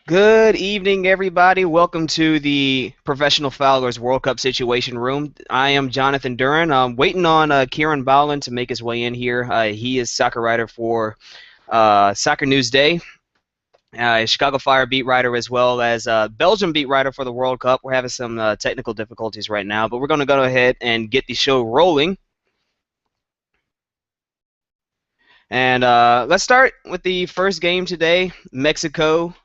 Good evening, everybody. Welcome to the Professional Fowlers World Cup Situation Room. I am Jonathan Duren. I'm waiting on Kiran Balan to make his way in here. He is soccer writer for Soccer News Day, Chicago Fire beat writer, as well as Belgium beat writer for the World Cup. We're having some technical difficulties right now, but we're going to go ahead and get the show rolling. And let's start with the first game today. Mexico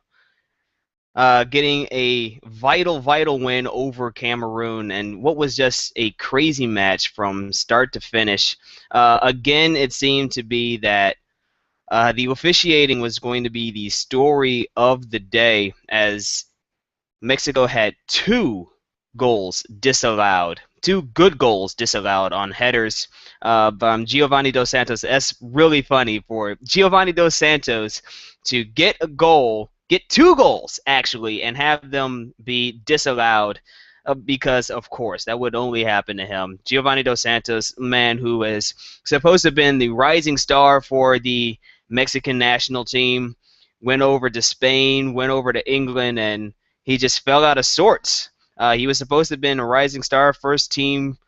getting a vital win over Cameroon, and what was just a crazy match from start to finish. Again, it seemed to be that the officiating was going to be the story of the day, as Mexico had two good goals disallowed on headers from Giovanni Dos Santos. That's really funny for Giovanni Dos Santos to get a goal, get two goals actually, and have them be disallowed because, of course, that would only happen to him. Giovanni Dos Santos, man who is supposed to have been the rising star for the Mexican national team, went over to Spain, went over to England, and he just fell out of sorts. He was supposed to have been a rising star, first team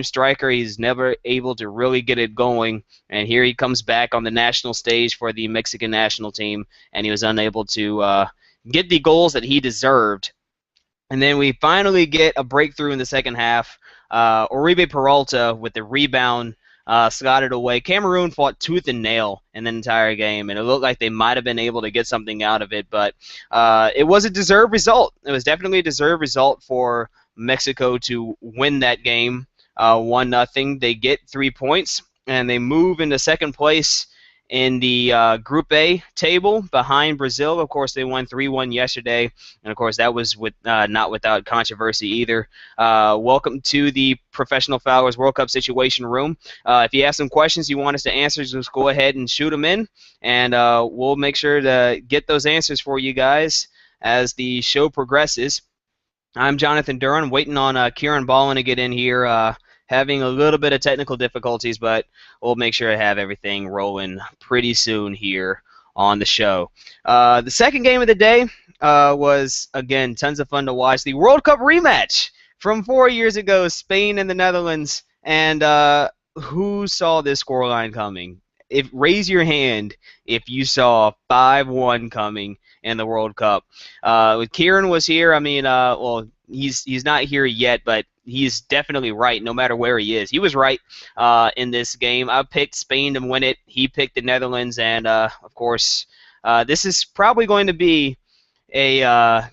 striker. He's never able to really get it going, and here he comes back on the national stage for the Mexican national team, and he was unable to get the goals that he deserved. And then we finally get a breakthrough in the second half. Oribe Peralta with the rebound slotted away. Cameroon fought tooth and nail in the entire game, and it looked like they might have been able to get something out of it, but it was a deserved result. It was definitely a deserved result for Mexico to win that game 1-0. They get 3 points, and they move into second place in the Group A table behind Brazil. Of course, they won 3-1 yesterday, and of course that was not without controversy either. Welcome to the Professional Fowlers World Cup Situation Room. If you have some questions you want us to answer, just go ahead and shoot them in, and we'll make sure to get those answers for you guys as the show progresses. I'm Jonathan Duren, waiting on Kiran Balan to get in here. Having a little bit of technical difficulties, but we'll make sure to have everything rolling pretty soon here on the show. The second game of the day was, again, tons of fun to watch. The World Cup rematch from 4 years ago, Spain and the Netherlands. And who saw this scoreline coming? Raise your hand if you saw 5-1 coming in the World Cup. Kiran was here. I mean, well, he's not here yet, but he's definitely right no matter where he is. He was right in this game. I picked Spain to win it. He picked the Netherlands, and of course, this is probably going to be a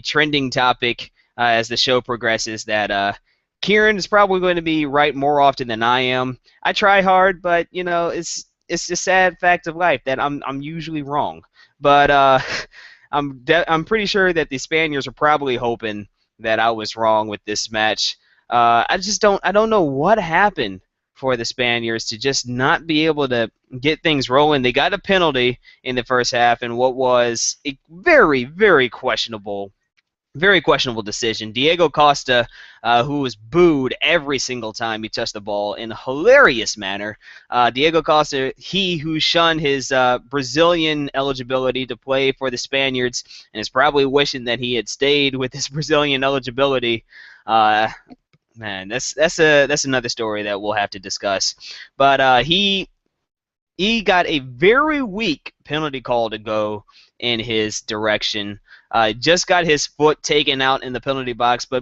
trending topic as the show progresses. That Kiran is probably going to be right more often than I am. I try hard, but you know, it's a sad fact of life that I'm usually wrong. But I'm pretty sure that the Spaniards are probably hoping that I was wrong with this match. I don't know what happened for the Spaniards to just not be able to get things rolling. They got a penalty in the first half, and what was a very questionable decision. Diego Costa, who was booed every single time he touched the ball in a hilarious manner. Diego Costa, he who shunned his Brazilian eligibility to play for the Spaniards and is probably wishing that he had stayed with his Brazilian eligibility. Man, that's another story that we'll have to discuss. But he got a very weak penalty call to go in his direction. Just got his foot taken out in the penalty box, but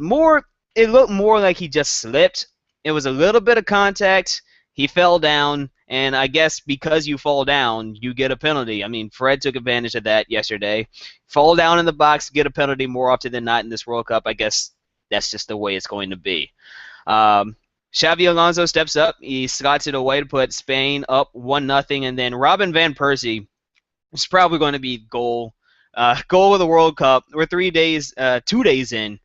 it looked more like he just slipped. It was a little bit of contact. He fell down, and I guess because you fall down, you get a penalty. I mean, Fred took advantage of that yesterday. Fall down in the box, get a penalty more often than not in this World Cup. I guess that's just the way it's going to be. Xavi Alonso steps up. He slots it away to put Spain up 1-0, and then Robin van Persie is probably going to be goal of the World Cup. We're 2 days in,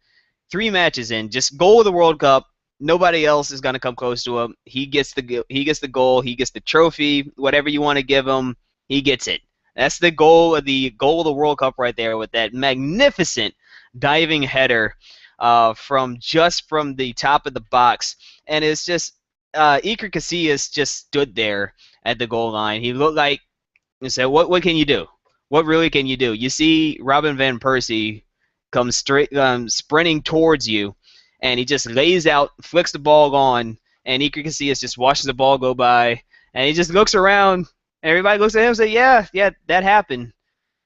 3 matches in, just goal of the World Cup. Nobody else is going to come close to him. He gets the goal. He gets the trophy. Whatever you want to give him, he gets it. That's the goal of the World Cup right there, with that magnificent diving header from the top of the box. And it's just Iker Casillas just stood there at the goal line. He looked like, he said, what can you do? What really can you do? You see Robin van Persie come straight, sprinting towards you, and he just lays out, flicks the ball on, and Iker Casillas just watches the ball go by, and he just looks around. And everybody looks at him and say, "Yeah, yeah, that happened.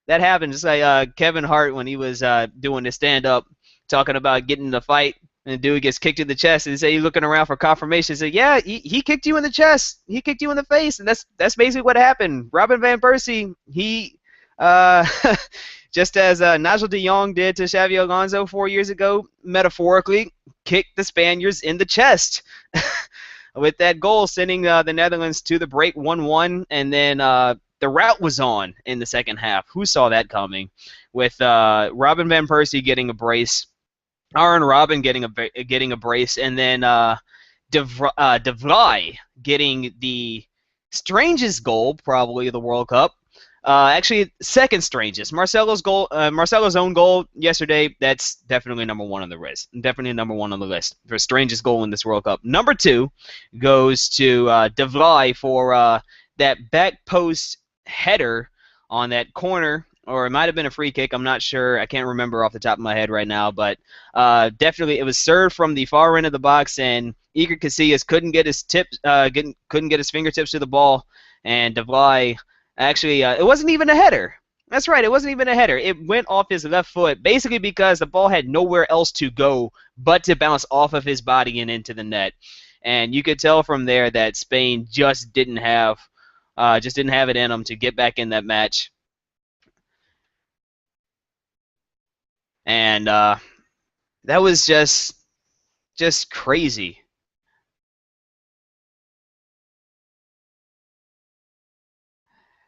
That happened." Just like Kevin Hart when he was doing the stand-up, talking about getting in the fight, and the dude gets kicked in the chest, and say he's looking around for confirmation. He said, "Yeah, he kicked you in the chest. He kicked you in the face," and that's basically what happened. Robin van Persie, he uh, just as Nigel de Jong did to Xavi Alonso 4 years ago, metaphorically kicked the Spaniards in the chest with that goal, sending the Netherlands to the break 1-1, and then the rout was on in the second half. Who saw that coming? With Robin van Persie getting a brace, Arjen Robben getting a brace, and then De Vrij getting the strangest goal probably of the World Cup. Actually, second strangest. Marcelo's own goal yesterday. That's definitely number one on the list. Definitely number one on the list for strangest goal in this World Cup. Number two goes to De Vrij for that back post header on that corner, or it might have been a free kick. I'm not sure. I can't remember off the top of my head right now, but definitely it was served from the far end of the box, and Iker Casillas couldn't get his fingertips to the ball, and De Vrij. Actually, it wasn't even a header. That's right, it wasn't even a header. It went off his left foot, basically because the ball had nowhere else to go but to bounce off of his body and into the net. And you could tell from there that Spain just didn't have it in them to get back in that match. And that was just crazy.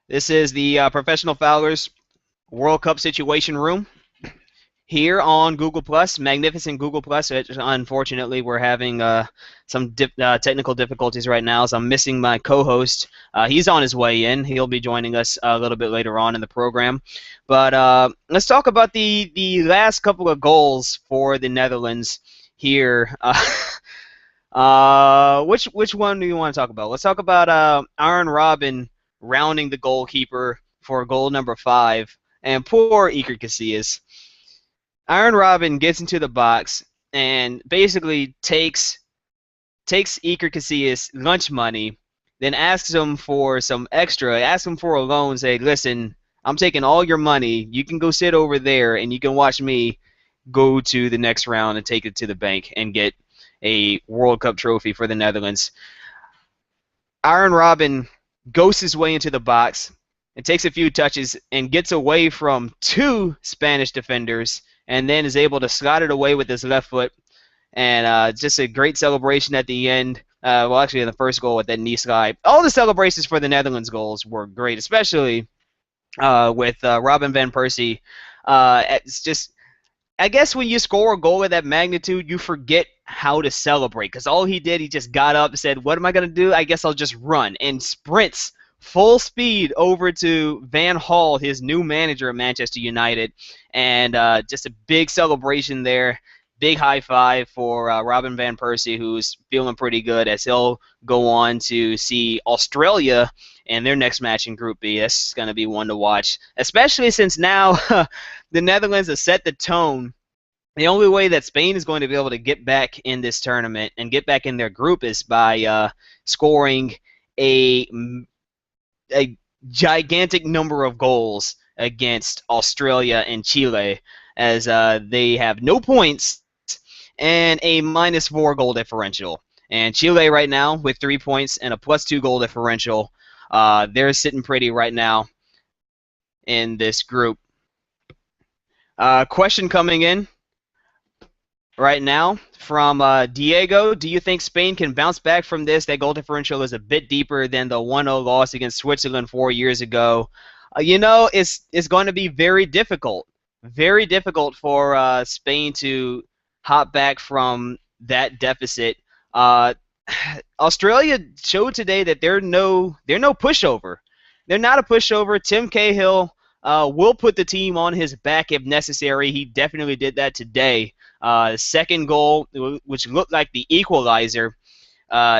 This is the Professional Foulers World Cup Situation Room here on Google Plus, magnificent Google Plus. Unfortunately, we're having some technical difficulties right now, so I'm missing my co-host. He's on his way in. He'll be joining us a little bit later on in the program. But let's talk about the last couple of goals for the Netherlands here. Which one do you want to talk about? Let's talk about Arjen Robben rounding the goalkeeper for goal number 5, and poor Iker Casillas. Arjen Robben gets into the box and basically takes Iker Casillas' lunch money, then asks him for some extra, asks him for a loan, say, "Listen, I'm taking all your money. You can go sit over there and you can watch me go to the next round and take it to the bank and get a World Cup trophy for the Netherlands." Arjen Robben goes his way into the box and takes a few touches and gets away from 2 Spanish defenders, and then is able to slot it away with his left foot. And just a great celebration at the end. Well, actually, in the first goal with that knee slide. All the celebrations for the Netherlands goals were great, especially with Robin van Persie. It's just, I guess when you score a goal of that magnitude, you forget how to celebrate. Because all he did, he just got up and said, "What am I going to do? I guess I'll just run." And sprints full speed over to Van Gaal, his new manager at Manchester United. And just a big celebration there. Big high five for Robin van Persie, who's feeling pretty good as he'll go on to see Australia in their next match in Group B. That's going to be one to watch, especially since now the Netherlands have set the tone. The only way that Spain is going to be able to get back in this tournament and get back in their group is by scoring a gigantic number of goals against Australia and Chile, as they have no points and a -4 goal differential. And Chile right now with 3 points and a +2 goal differential, they're sitting pretty right now in this group. Question coming in right now from Diego. Do you think Spain can bounce back from this? That goal differential is a bit deeper than the 1-0 loss against Switzerland 4 years ago. It's going to be very difficult for Spain to hop back from that deficit. Australia showed today that they're no pushover. They're not a pushover. Tim Cahill will put the team on his back if necessary. He definitely did that today. Second goal, which looked like the equalizer,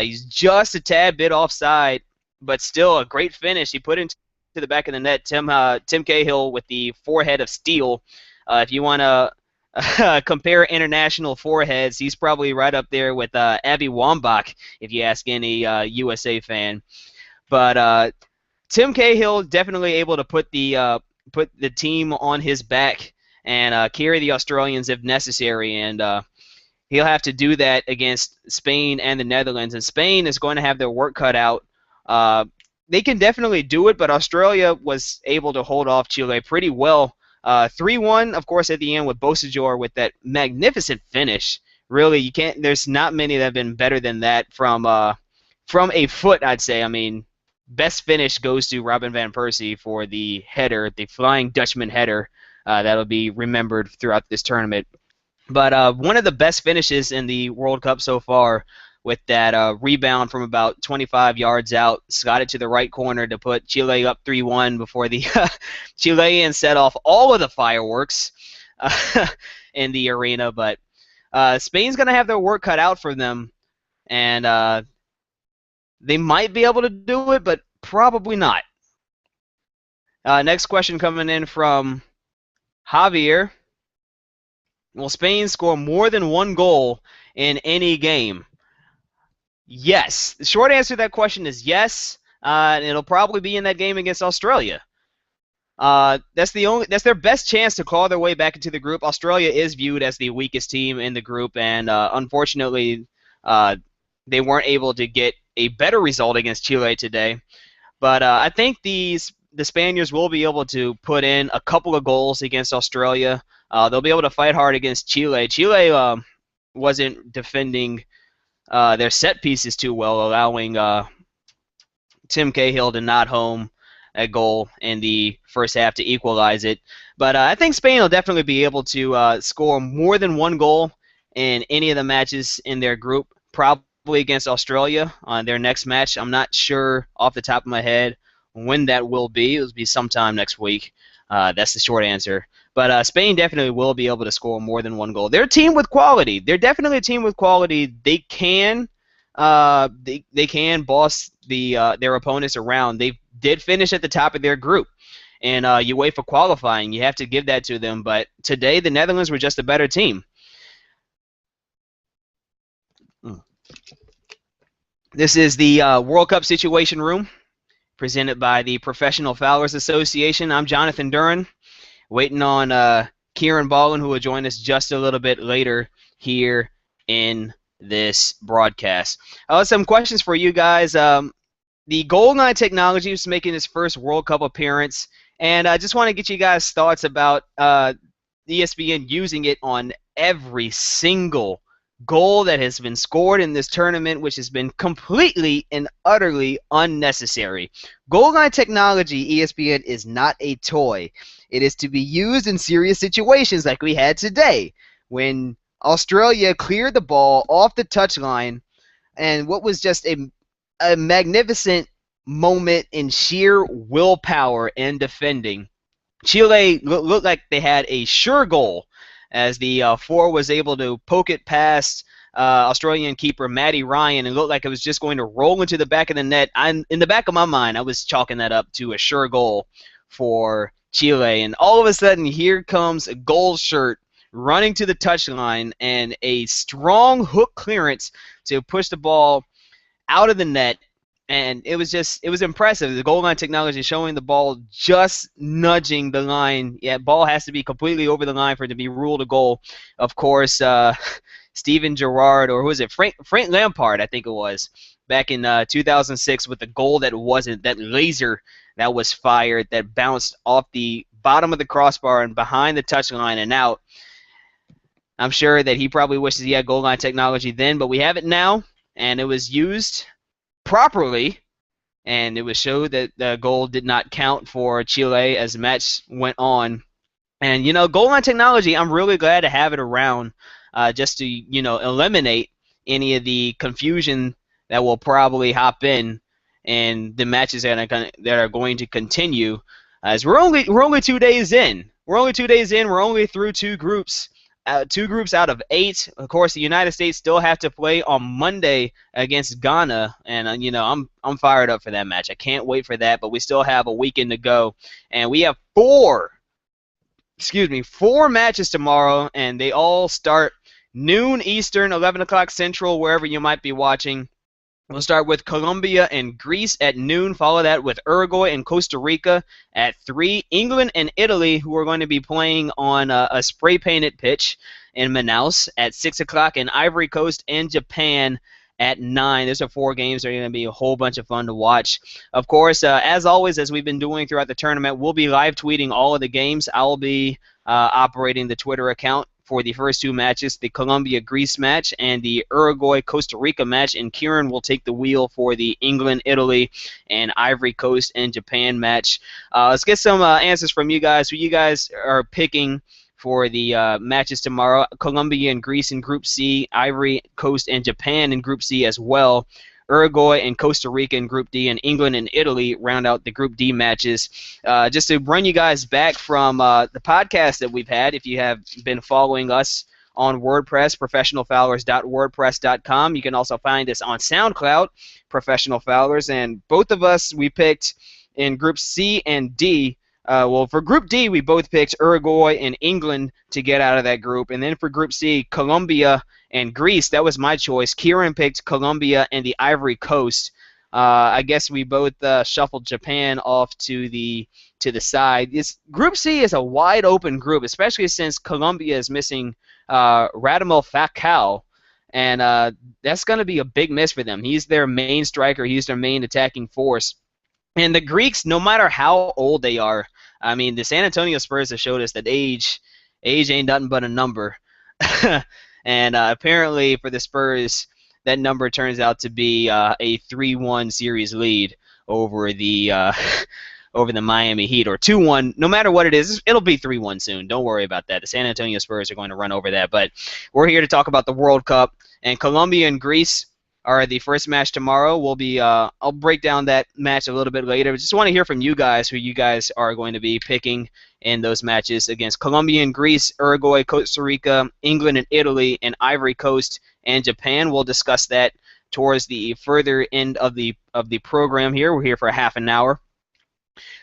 he's just a tad bit offside, but still a great finish. He put in. to the back of the net. Tim Cahill with the forehead of steel. If you want to compare international foreheads, he's probably right up there with Abby Wambach, if you ask any USA fan. But Tim Cahill definitely able to put the team on his back and carry the Australians if necessary, and he'll have to do that against Spain and the Netherlands. And Spain is going to have their work cut out. They can definitely do it, but Australia was able to hold off Chile pretty well. 3-1, of course, at the end with Bosajor with that magnificent finish. Really, you can't. There's not many that have been better than that from a foot, I'd say. I mean, best finish goes to Robin van Persie for the header, the Flying Dutchman header. That'll be remembered throughout this tournament. But one of the best finishes in the World Cup so far with that rebound from about 25 yards out, got it to the right corner to put Chile up 3-1 before the Chileans set off all of the fireworks in the arena. But Spain's going to have their work cut out for them, and they might be able to do it, but probably not. Next question coming in from Javier. Will Spain score more than one goal in any game? Yes. The short answer to that question is yes. And it'll probably be in that game against Australia. That's their best chance to claw their way back into the group. Australia is viewed as the weakest team in the group, and unfortunately, they weren't able to get a better result against Chile today. But I think the Spaniards will be able to put in a couple of goals against Australia. They'll be able to fight hard against Chile. Chile wasn't defending their set pieces too well, allowing Tim Cahill to not home a goal in the first half to equalize it. But I think Spain will definitely be able to score more than one goal in any of the matches in their group, probably against Australia on their next match. I'm not sure off the top of my head when that will be. It'll be sometime next week. That's the short answer. But Spain definitely will be able to score more than one goal. They're a team with quality. They're definitely a team with quality. They can boss their opponents around. They did finish at the top of their group in UEFA qualifying. You have to give that to them. But today the Netherlands were just a better team. This is the World Cup Situation Room presented by the Professional Foulers Association. I'm Jonathan Duren, waiting on Kiran Balan, who will join us just a little bit later here in this broadcast. Some questions for you guys. The goal line technology is making its first World Cup appearance, and I just want to get you guys' thoughts about ESPN using it on every single goal that has been scored in this tournament, which has been completely and utterly unnecessary. Goal line technology, ESPN, is not a toy. It is to be used in serious situations like we had today, when Australia cleared the ball off the touchline, and what was just a magnificent moment in sheer willpower and defending. Chile looked like they had a sure goal, as the forward was able to poke it past Australian keeper Matty Ryan, and looked like it was just going to roll into the back of the net. In the back of my mind, I was chalking that up to a sure goal for Chile, and all of a sudden, here comes a gold shirt running to the touchline and a strong hook clearance to push the ball out of the net. And it was impressive. The goal line technology showing the ball just nudging the line. Yeah, ball has to be completely over the line for it to be ruled a goal. Of course, Steven Gerrard, or who was it? Frank Lampard, I think it was, back in 2006 with the goal that wasn't, that laser that was fired, that bounced off the bottom of the crossbar and behind the touchline and out. I'm sure that he probably wishes he had goal line technology then, but we have it now, and it was used properly, and it was showed that the goal did not count for Chile as the match went on. And goal line technology, I'm really glad to have it around, just to eliminate any of the confusion that will probably hop in the matches that are going to continue. As we're only 2 days in. We're only 2 days in. We're only through two groups two groups out of 8. Of course, the United States still have to play on Monday against Ghana, and I'm fired up for that match. I can't wait for that. But we still have a weekend to go, and we have four matches tomorrow, and they all start noon Eastern, 11 o'clock Central, wherever you might be watching. We'll start with Colombia and Greece at noon. Follow that with Uruguay and Costa Rica at 3. England and Italy, who are going to be playing on a spray-painted pitch in Manaus at 6 o'clock. And Ivory Coast and Japan at 9. Those are 4 games. They're going to be a whole bunch of fun to watch. Of course, as always, as we've been doing throughout the tournament, we'll be live tweeting all of the games. I'll be operating the Twitter account for the first 2 matches, the Colombia-Greece match and the Uruguay-Costa Rica match, and Kiran will take the wheel for the England-Italy and Ivory Coast and Japan match. Let's get some answers from you guys. Who you guys are picking for the matches tomorrow? Colombia and Greece in Group C, Ivory Coast and Japan in Group C as well. Uruguay and Costa Rica in Group D, and England and Italy round out the Group D matches. Just to run you guys back from the podcast that we've had, if you have been following us on WordPress, professionalfowlers.wordpress.com. You can also find us on SoundCloud, Professional Fowlers, and both of us, we picked in Group C and D. Well, for Group D, we both picked Uruguay and England to get out of that group, and then for Group C, Colombia and Greece. That was my choice. Kiran picked Colombia and the Ivory Coast. I guess we both shuffled Japan off to the side. Group C is a wide open group, especially since Colombia is missing Radamel Falcao, and that's going to be a big miss for them. He's their main striker. He's their main attacking force. And the Greeks, no matter how old they are, I mean, the San Antonio Spurs have showed us that age ain't nothing but a number. And apparently for the Spurs, that number turns out to be a 3-1 series lead over the over the Miami Heat, or 2-1. No matter what it is, it'll be 3-1 soon. Don't worry about that. The San Antonio Spurs are going to run over that. But we're here to talk about the World Cup, and Colombia and Greece are the first match tomorrow. We'll be I'll break down that match a little bit later. Just want to hear from you guys who you guys are going to be picking in those matches against Colombia and Greece, Uruguay, Costa Rica, England and Italy, and Ivory Coast and Japan. We'll discuss that towards the further end of the program here. We're here for a half an hour.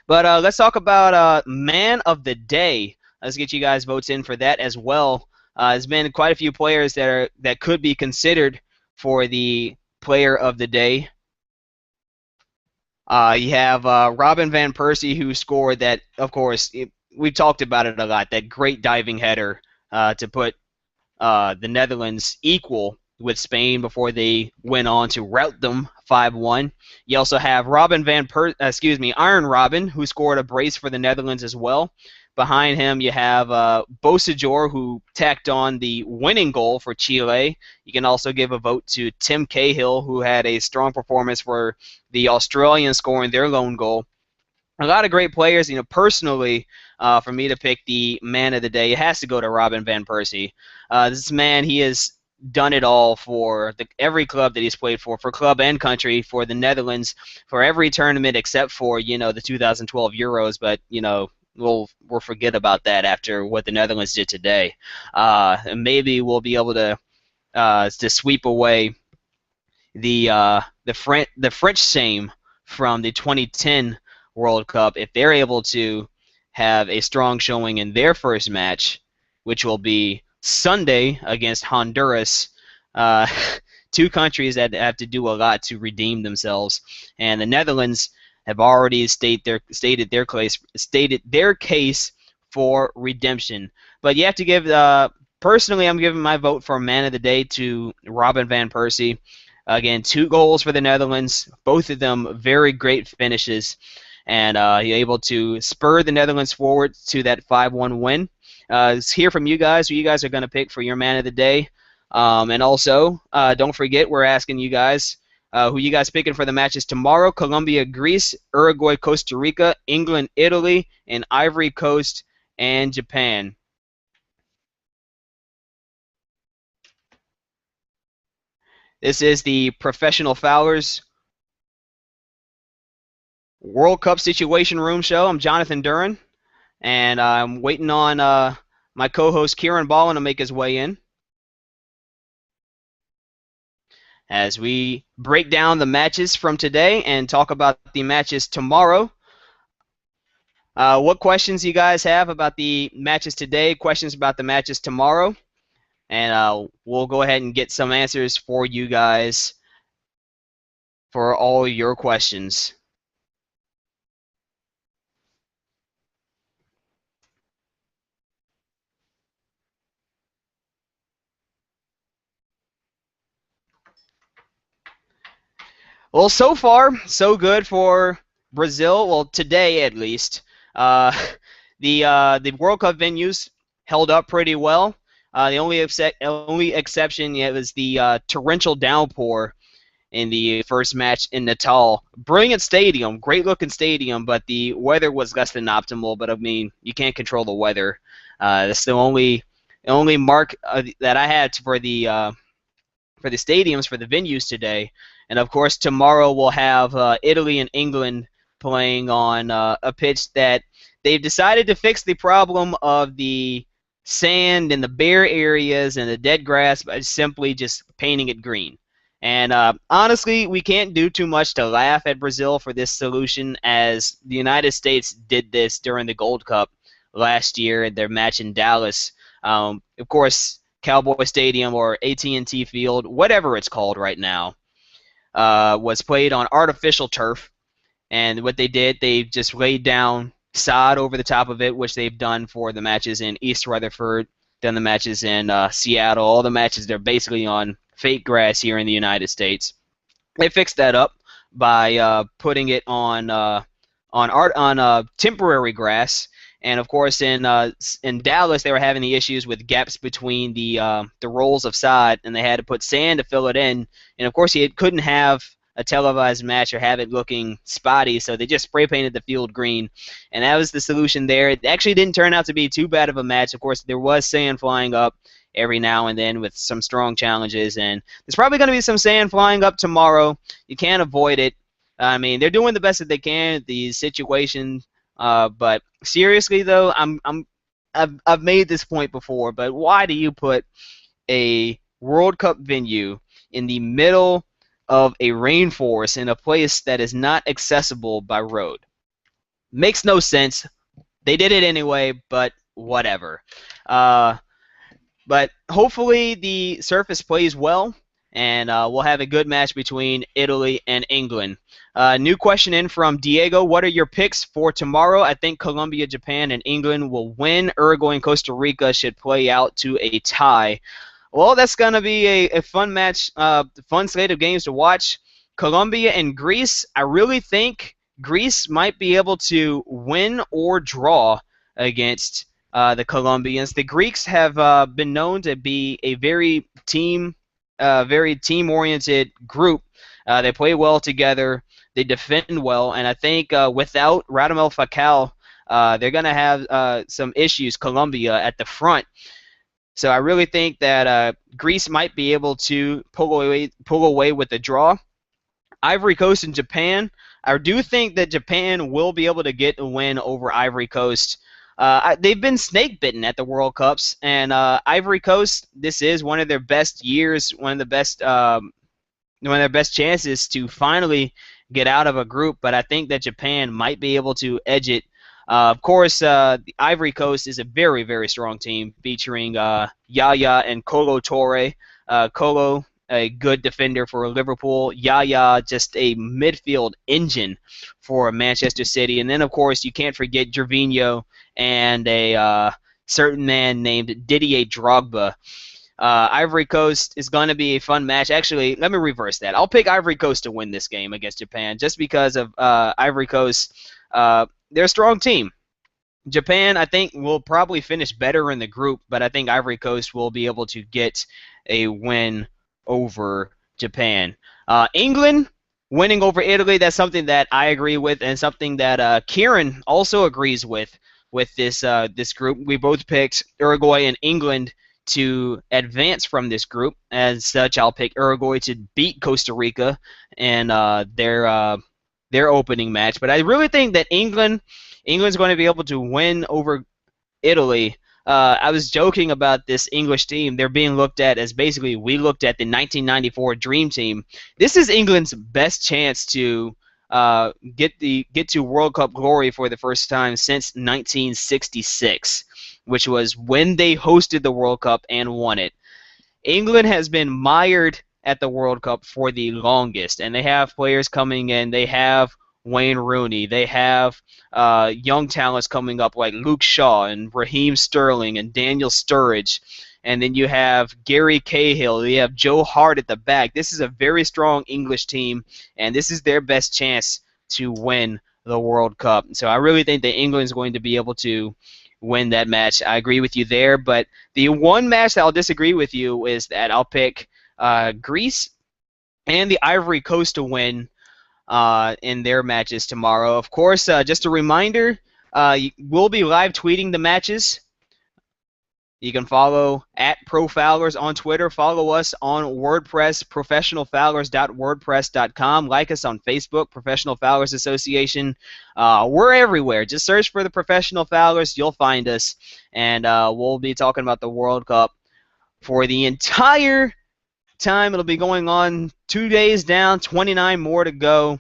But let's talk about Man of the Day. Let's get you guys votes in for that as well. There's been quite a few players that could be considered for the Player of the Day. You have Robin van Persie, who scored that, of course, we've talked about it a lot, that great diving header to put the Netherlands equal with Spain before they went on to rout them 5-1. You also have Iron Robin, who scored a brace for the Netherlands as well. Behind him, you have Bosajor, who tacked on the winning goal for Chile. You can also give a vote to Tim Cahill, who had a strong performance for the Australians, scoring their lone goal. A lot of great players. Personally, for me to pick the Man of the Day, it has to go to Robin van Persie. This man, he has done it all for every club that he's played for club and country, for the Netherlands, for every tournament except for the 2012 Euros. But we'll forget about that after what the Netherlands did today. And maybe we'll be able to sweep away the French shame from the 2010 World Cup if they're able to have a strong showing in their first match, which will be Sunday against Honduras. Two countries that have to do a lot to redeem themselves, and the Netherlands have already stated their case for redemption. But you have to give, personally, I'm giving my vote for Man of the Day to Robin van Persie. Again, 2 goals for the Netherlands, both of them very great finishes, and you're able to spur the Netherlands forward to that 5-1 win. Let's hear from you guys, who you guys are going to pick for your Man of the Day. And also, don't forget, we're asking you guys, who you guys picking for the matches tomorrow: Colombia, Greece, Uruguay, Costa Rica, England, Italy, and Ivory Coast and Japan. This is the Professional Fowlers World Cup Situation Room Show. I'm Jonathan Duren, and I'm waiting on my co-host Kiran Balan to make his way in as we break down the matches from today and talk about the matches tomorrow. What questions you guys have about the matches today? Questions about the matches tomorrow? And we'll go ahead and get some answers for you guys for all your questions. Well, so far, so good for Brazil. Well, today at least. Uh, the World Cup venues held up pretty well. The only exception was the torrential downpour in the first match in Natal. Brilliant stadium, great looking stadium, but the weather was less than optimal. But I mean, you can't control the weather. That's the only mark that I had for the stadiums, for the venues today. And of course, tomorrow we'll have Italy and England playing on a pitch that they've decided to fix the problem of the sand and the bare areas and the dead grass by simply just painting it green. And honestly, we can't do too much to laugh at Brazil for this solution, as the United States did this during the Gold Cup last year at their match in Dallas. Of course, Cowboy Stadium or AT&T Field, whatever it's called right now, was played on artificial turf. And what they did, they just laid down sod over the top of it, which they've done for the matches in East Rutherford, done the matches in Seattle. All the matches, they're basically on fake grass here in the United States. They fixed that up by putting it on temporary grass. And of course, in Dallas, they were having the issues with gaps between the rolls of sod, and they had to put sand to fill it in. And of course, you couldn't have a televised match or have it looking spotty, so they just spray painted the field green, and that was the solution there. It actually didn't turn out to be too bad of a match. Of course, there was sand flying up every now and then with some strong challenges, and there's probably going to be some sand flying up tomorrow. You can't avoid it. I mean, they're doing the best that they can at these situations. But seriously though, I've made this point before, but why do you put a World Cup venue in the middle of a rainforest in a place that is not accessible by road? Makes no sense. They did it anyway, but whatever. But hopefully the surface plays well, and we'll have a good match between Italy and England. New question in from Diego. What are your picks for tomorrow? I think Colombia, Japan, and England will win. Uruguay and Costa Rica should play out to a tie. Well, that's going to be a fun match, fun slate of games to watch. Colombia and Greece, I really think Greece might be able to win or draw against the Colombians. The Greeks have been known to be a very team-oriented group. They play well together. They defend well, and I think without Radamel Falcao, they're going to have some issues, Colombia, at the front. So I really think that Greece might be able to pull away with the draw. Ivory Coast and Japan, I do think that Japan will be able to get a win over Ivory Coast. They've been snake bitten at the World Cups, and Ivory Coast, this is one of their best years, one of their best chances to finally get out of a group. But I think that Japan might be able to edge it. Of course, the Ivory Coast is a very, very strong team featuring Yaya and Kolo Toure. Kolo, a good defender for Liverpool. Yaya, just a midfield engine for Manchester City. And then, of course, you can't forget Gervinho and a certain man named Didier Drogba. Ivory Coast is going to be a fun match. Actually, let me reverse that. I'll pick Ivory Coast to win this game against Japan just because of Ivory Coast. They're a strong team. Japan, I think, will probably finish better in the group, but I think Ivory Coast will be able to get a win over Japan. England winning over Italy, that's something that I agree with, and something that Kiran also agrees with this group. We both picked Uruguay and England to advance from this group. As such, I'll pick Uruguay to beat Costa Rica in their opening match. But I really think that England's going to be able to win over Italy I was joking about this English team. They're being looked at as basically we looked at the 1994 Dream Team. This is England's best chance to get to World Cup glory for the first time since 1966, which was when they hosted the World Cup and won it. England has been mired at the World Cup for the longest, and they have players coming in. They have Wayne Rooney. They have young talents coming up like Luke Shaw and Raheem Sterling and Daniel Sturridge. And then you have Gary Cahill. You have Joe Hart at the back. This is a very strong English team, and this is their best chance to win the World Cup. So I really think that England is going to be able to win that match. I agree with you there, but the one match that I'll disagree with you is that I'll pick Greece and the Ivory Coast to win in their matches tomorrow. Of course, just a reminder, we'll be live tweeting the matches. You can follow at ProFowlers on Twitter. Follow us on WordPress, professionalfowlers.wordpress.com. Like us on Facebook, Professional Fowlers Association. We're everywhere. Just search for the Professional Fowlers. You'll find us. And we'll be talking about the World Cup for the entire time. It'll be going on 2 days down, 29 more to go.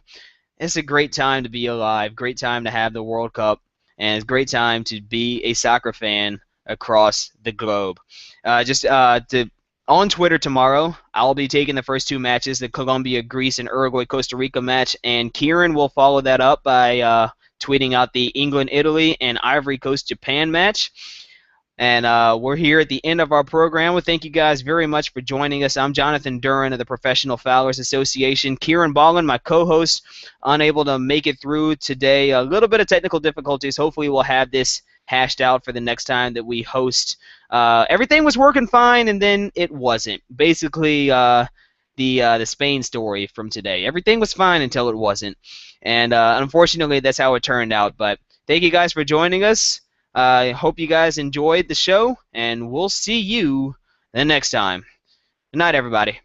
It's a great time to be alive. Great time to have the World Cup. And it's a great time to be a soccer fan across the globe. On Twitter tomorrow, I'll be taking the first two matches, the Colombia, Greece, and Uruguay, Costa Rica match, and Kiran will follow that up by tweeting out the England, Italy, and Ivory Coast, Japan match. And we're here at the end of our program. Well, thank you guys very much for joining us. I'm Jonathan Duren of the Professional Fowlers Association. Kiran Balan, my co-host, unable to make it through today. A little bit of technical difficulties. Hopefully we'll have this hashed out for the next time that we host. Everything was working fine, and then it wasn't. Basically, the Spain story from today. Everything was fine until it wasn't. And unfortunately, that's how it turned out. But thank you guys for joining us. I hope you guys enjoyed the show, and we'll see you the next time. Good night, everybody.